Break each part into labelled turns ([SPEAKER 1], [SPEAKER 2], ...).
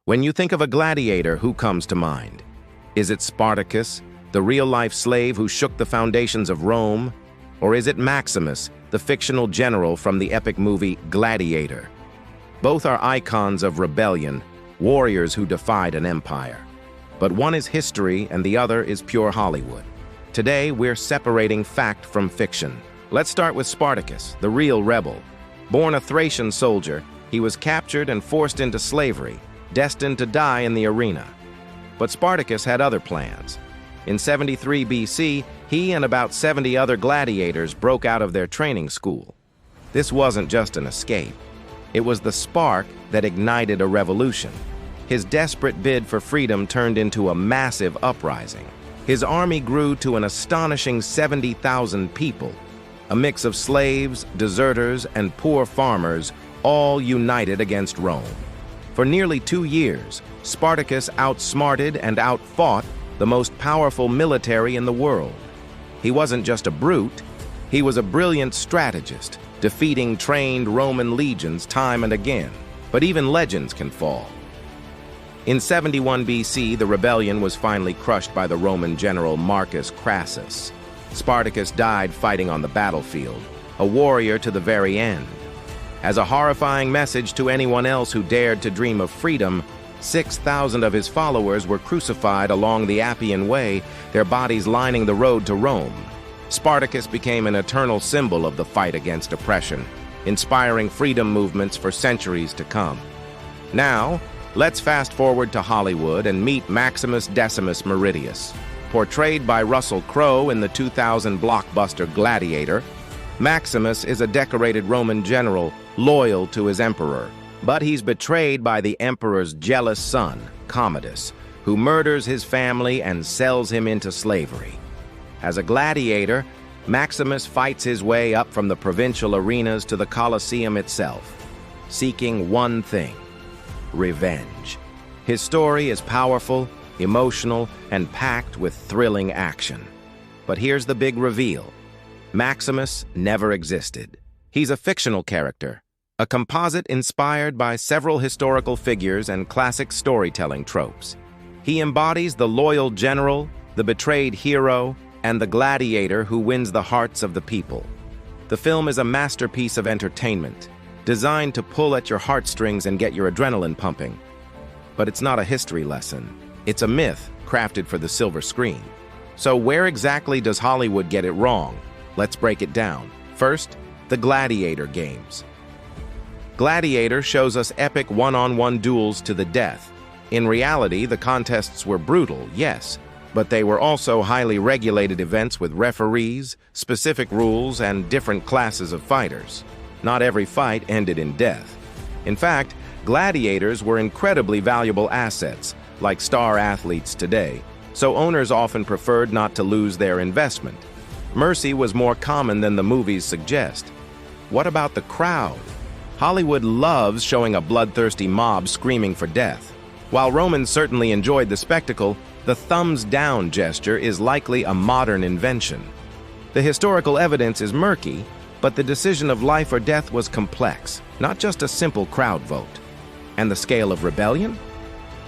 [SPEAKER 1] When you think of a gladiator, who comes to mind? Is it Spartacus, the real-life slave who shook the foundations of Rome? Or is it Maximus, the fictional general from the epic movie Gladiator? Both are icons of rebellion, warriors who defied an empire. But one is history and the other is pure Hollywood. Today, we're separating fact from fiction. Let's start with Spartacus, the real rebel. Born a Thracian soldier, he was captured and forced into slavery, destined to die in the arena. But Spartacus had other plans. In 73 BC, he and about 70 other gladiators broke out of their training school. This wasn't just an escape. It was the spark that ignited a revolution. His desperate bid for freedom turned into a massive uprising. His army grew to an astonishing 70,000 people, a mix of slaves, deserters, and poor farmers, all united against Rome. For nearly 2 years, Spartacus outsmarted and outfought the most powerful military in the world. He wasn't just a brute, he was a brilliant strategist, defeating trained Roman legions time and again. But even legends can fall. In 71 BC, the rebellion was finally crushed by the Roman general Marcus Crassus. Spartacus died fighting on the battlefield, a warrior to the very end. As a horrifying message to anyone else who dared to dream of freedom, 6,000 of his followers were crucified along the Appian Way, their bodies lining the road to Rome. Spartacus became an eternal symbol of the fight against oppression, inspiring freedom movements for centuries to come. Now, let's fast forward to Hollywood and meet Maximus Decimus Meridius. Portrayed by Russell Crowe in the 2000 blockbuster Gladiator, Maximus is a decorated Roman general loyal to his emperor. But he's betrayed by the emperor's jealous son, Commodus, who murders his family and sells him into slavery. As a gladiator, Maximus fights his way up from the provincial arenas to the Colosseum itself, seeking one thing: revenge. His story is powerful, emotional, and packed with thrilling action. But here's the big reveal: Maximus never existed. He's a fictional character, a composite inspired by several historical figures and classic storytelling tropes. He embodies the loyal general, the betrayed hero, and the gladiator who wins the hearts of the people. The film is a masterpiece of entertainment, designed to pull at your heartstrings and get your adrenaline pumping. But it's not a history lesson. It's a myth crafted for the silver screen. So where exactly does Hollywood get it wrong? Let's break it down. First, the Gladiator games. Gladiator shows us epic one-on-one duels to the death. In reality, the contests were brutal, yes, but they were also highly regulated events with referees, specific rules, and different classes of fighters. Not every fight ended in death. In fact, gladiators were incredibly valuable assets, like star athletes today, so owners often preferred not to lose their investment. Mercy was more common than the movies suggest. What about the crowd? Hollywood loves showing a bloodthirsty mob screaming for death. While Romans certainly enjoyed the spectacle, the thumbs-down gesture is likely a modern invention. The historical evidence is murky, but the decision of life or death was complex, not just a simple crowd vote. And the scale of rebellion?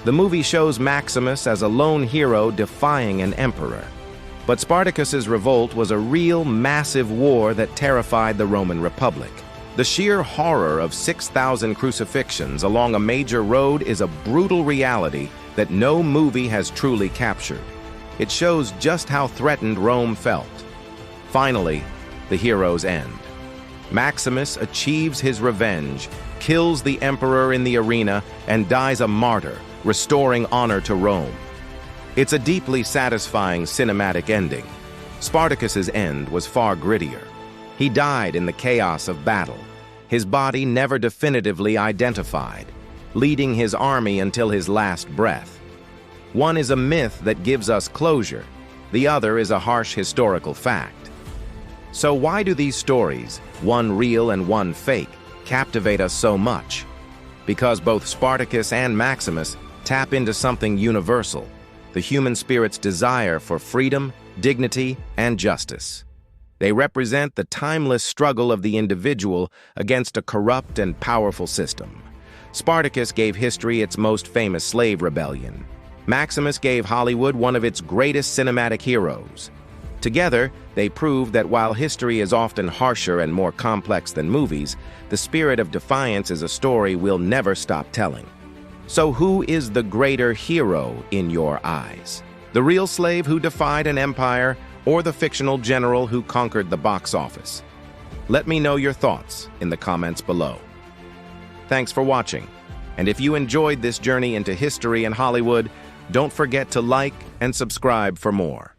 [SPEAKER 1] The movie shows Maximus as a lone hero defying an emperor. But Spartacus's revolt was a real, massive war that terrified the Roman Republic. The sheer horror of 6,000 crucifixions along a major road is a brutal reality that no movie has truly captured. It shows just how threatened Rome felt. Finally, the hero's end. Maximus achieves his revenge, kills the emperor in the arena, and dies a martyr, restoring honor to Rome. It's a deeply satisfying cinematic ending. Spartacus's end was far grittier. He died in the chaos of battle, his body never definitively identified, leading his army until his last breath. One is a myth that gives us closure, the other is a harsh historical fact. So why do these stories, one real and one fake, captivate us so much? Because both Spartacus and Maximus tap into something universal: the human spirit's desire for freedom, dignity, and justice. They represent the timeless struggle of the individual against a corrupt and powerful system. Spartacus gave history its most famous slave rebellion. Maximus gave Hollywood one of its greatest cinematic heroes. Together, they proved that while history is often harsher and more complex than movies, the spirit of defiance is a story we'll never stop telling. So who is the greater hero in your eyes? The real slave who defied an empire, or the fictional general who conquered the box office? Let me know your thoughts in the comments below. Thanks for watching, and if you enjoyed this journey into history and Hollywood, don't forget to like and subscribe for more.